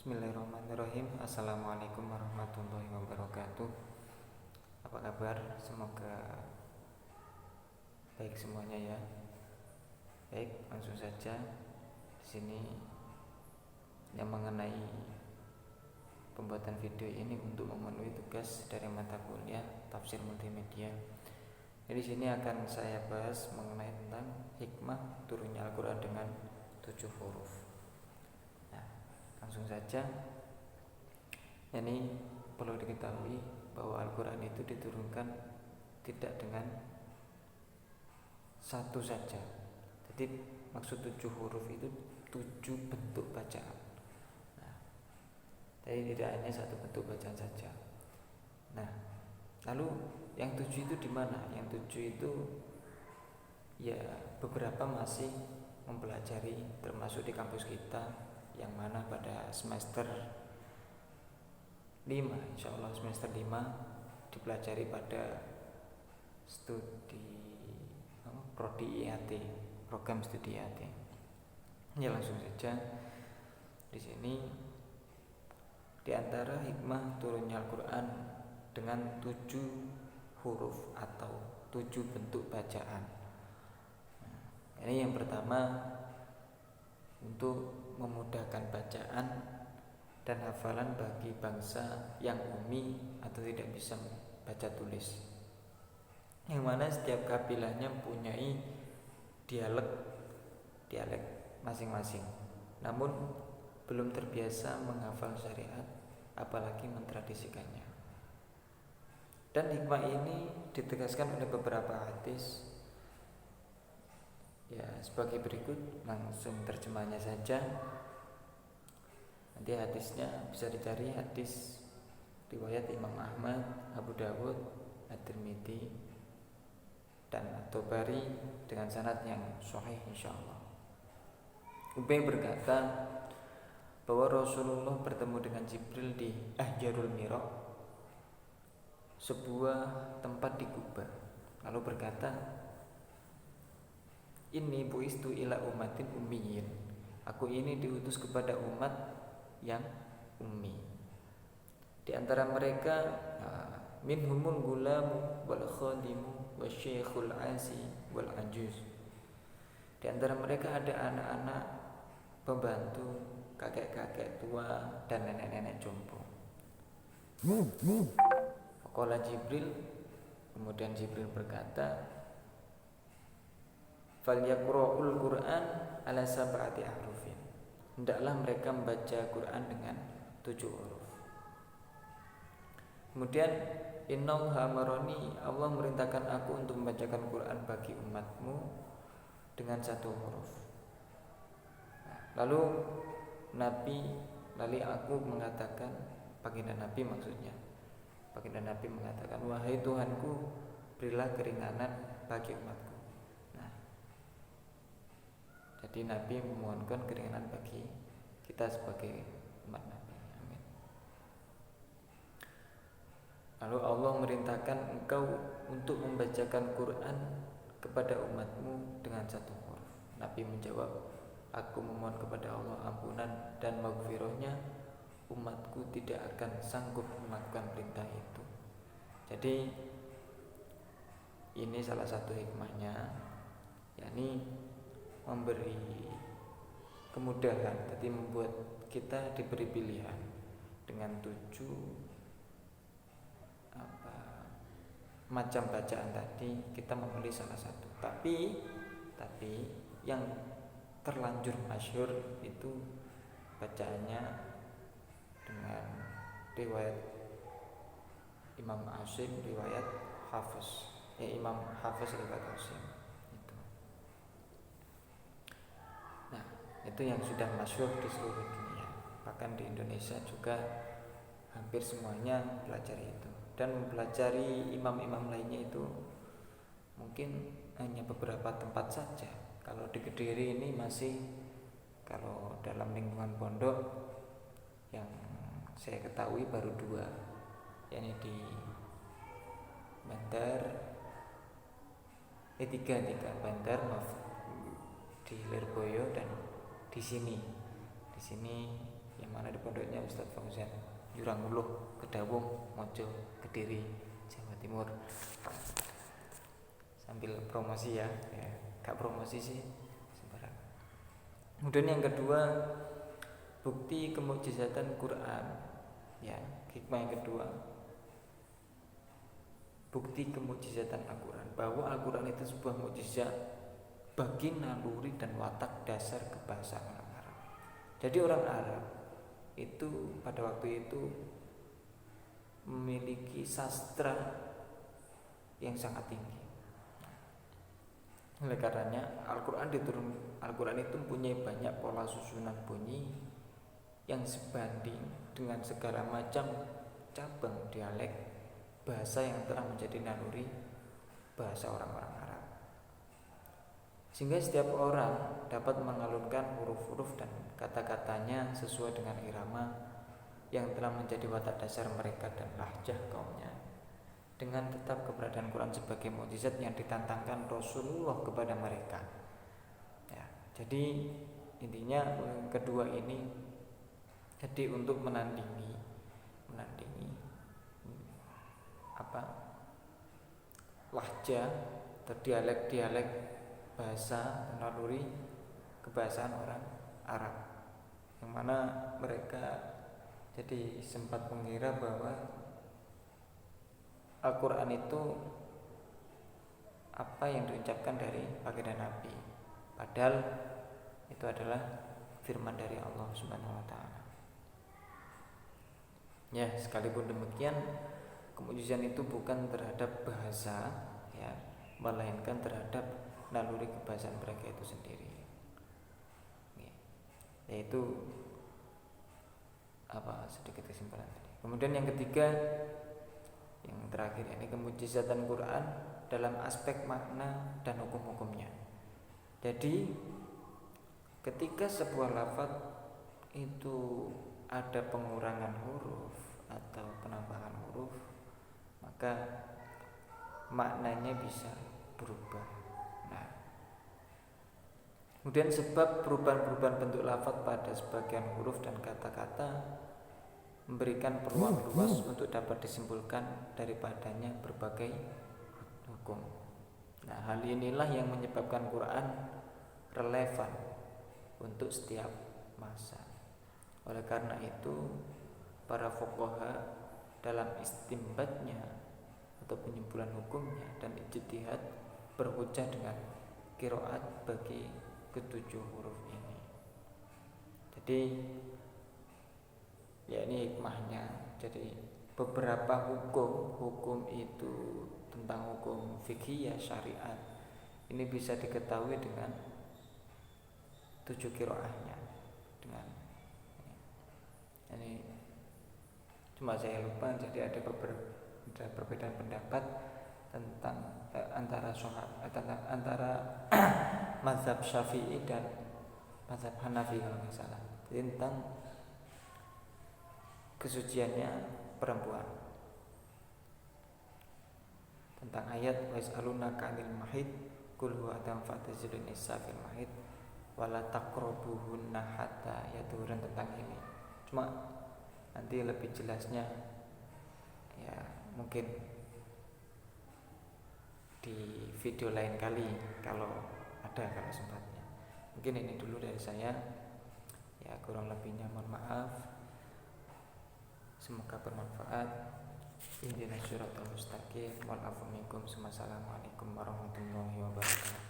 Bismillahirrahmanirrahim. Assalamualaikum warahmatullahi wabarakatuh. Apa kabar? Semoga baik semuanya ya. Baik, langsung saja. Di sini yang mengenai pembuatan video ini untuk memenuhi tugas dari mata kuliah tafsir multimedia. Jadi di sini akan saya bahas mengenai tentang hikmah turunnya Al-Quran dengan 7 huruf. Nah, langsung saja. Ini perlu diketahui bahwa Al-Quran itu diturunkan tidak dengan satu saja. Jadi maksud 7 huruf itu 7 bentuk bacaan. Nah, jadi tidak hanya satu bentuk bacaan saja. Nah, lalu yang 7 itu di mana? Yang 7 itu ya beberapa masih mempelajari, termasuk di kampus kita, yang mana pada semester 5, insya Allah semester 5 dipelajari pada studi prodi IAT, program studi IAT. Ya langsung saja. Di sini di antara hikmah turunnya Al-Quran dengan 7 huruf atau 7 bentuk bacaan. Ini yang pertama, untuk memudahkan bacaan dan hafalan bagi bangsa yang ummi atau tidak bisa baca tulis, yang mana setiap kabilahnya mempunyai dialek masing-masing, namun belum terbiasa menghafal syariat apalagi mentradisikannya. Dan hikmah ini ditegaskan oleh beberapa hadis ya sebagai berikut, langsung terjemahnya saja. Nanti hadisnya bisa dicari, hadis riwayat Imam Ahmad, Abu Dawud, At-Tirmidzi, dan At-Tabari dengan sanad yang sahih insyaallah. Ubay berkata bahwa Rasulullah bertemu dengan Jibril di Ahjarul Miraq, sebuah tempat di Kuba. Lalu berkata, "Inni buistu ila ummatin ummiyin." Aku ini diutus kepada umat yang ummi. Di antara mereka minhumul gulamu wal khadimu wasyaikhul asi wal ajuz. Di antara mereka ada anak-anak pembantu, kakek-kakek tua, dan nenek-nenek jompo. Faqala Jibril, kemudian Jibril berkata, "Falyaqra'ul Qur'an ala sab'ati ahrufin." Hendaklah mereka membaca Quran dengan 7 huruf. Kemudian, "Innallaha amaroni," Allah merintahkan aku untuk membacakan Quran bagi umatmu dengan 1 huruf. Lalu aku mengatakan, baginda Nabi maksudnya, baginda Nabi mengatakan, "Wahai Tuhanku, berilah keringanan bagi umatku." Jadi Nabi memohonkan keringanan bagi kita sebagai umat Nabi. Amin. Lalu Allah merintahkan engkau untuk membacakan Quran kepada umatmu dengan 1 huruf. Nabi menjawab, "Aku memohon kepada Allah ampunan dan maghfirahnya, umatku tidak akan sanggup melakukan perintah itu." Jadi ini salah satu hikmahnya, yakni memberi kemudahan, jadi membuat kita diberi pilihan dengan 7 macam bacaan tadi, kita memilih salah satu. Tapi yang terlanjur masyhur itu bacaannya dengan riwayat Imam Asim, riwayat Hafiz, Imam Hafiz riwayat Asim. Itu yang sudah masyhur di seluruh dunia. Bahkan di Indonesia juga hampir semuanya pelajari itu. Dan mempelajari imam-imam lainnya itu mungkin hanya beberapa tempat saja. Kalau di Kediri ini masih, kalau dalam lingkungan pondok yang saya ketahui baru 2, yakni di Bandar, 3 Bandar, di Lirboyo, dan di sini yang mana di pondoknya Ustadz Fauzan Juranguluh, Kedawung, Mojo, Kediri, Jawa Timur. Sambil promosi ya, gak promosi sih sembarang. Kemudian yang kedua, bukti kemukjizatan Quran. Ya, hikmah yang kedua, bukti kemukjizatan Al-Quran, bahwa Al-Quran itu sebuah mukjizat bagi naluri dan watak dasar kebahasaan orang Arab. Jadi orang Arab itu pada waktu itu memiliki sastra yang sangat tinggi. Oleh karenanya Al-Quran itu mempunyai banyak pola susunan bunyi yang sebanding dengan segala macam cabang dialek bahasa yang telah menjadi naluri bahasa orang-orang Arab, sehingga setiap orang dapat mengalunkan huruf-huruf dan kata-katanya sesuai dengan irama yang telah menjadi watak dasar mereka dan lahjah kaumnya, dengan tetap keberadaan Quran sebagai mukjizat yang ditantangkan Rasulullah kepada mereka. Ya, jadi intinya kedua ini jadi untuk menandingi lahjah atau dialek-dialek bahasa naluri kebahasaan orang Arab, yang mana mereka jadi sempat mengira bahwa Al-Quran itu apa yang diucapkan dari baginda Nabi, padahal itu adalah firman dari Allah Subhanahu wa taala. Ya, sekalipun demikian, kemujizan itu bukan terhadap bahasa, ya, melainkan terhadap naluri kebahasaan mereka itu sendiri. Yaitu sedikit kesimpulan tadi. Kemudian yang ketiga, yang terakhir, ini kemujizatan Quran dalam aspek makna dan hukum-hukumnya. Jadi ketika sebuah lafaz itu ada pengurangan huruf atau penambahan huruf, maka maknanya bisa berubah. Nah, kemudian sebab perubahan-perubahan bentuk lafaz pada sebagian huruf dan kata-kata memberikan peluang luas untuk dapat disimpulkan daripadanya berbagai hukum. Nah, hal inilah yang menyebabkan Quran relevan untuk setiap masa. Oleh karena itu, para fuqaha dalam istimbatnya atau penyimpulan hukumnya dan ijtihad berhujjah dengan qiraat bagi ketujuh huruf ini. Jadi ya ini hikmahnya. Jadi beberapa hukum itu tentang hukum fikih syariat ini bisa diketahui dengan 7 qiraatnya. Dengan ini cuma saya lupa, jadi ada perbedaan pendapat tentang antara mazhab Syafi'i dan mazhab Hanafi kalau nggak salah, tentang kesuciannya perempuan, tentang ayat was'alunaka 'anil mahid qul huwa adhan fatazilun nisa fil mahid wala taqrabuhunna hatta yaturan, tentang ini. Cuma nanti lebih jelasnya ya mungkin di video lain kali kalau sempatnya. Mungkin ini dulu dari saya, ya kurang lebihnya mohon maaf, semoga bermanfaat. Ihdinas siratal mustaqim wal afu minkum. Assalamualaikum warahmatullahi wabarakatuh.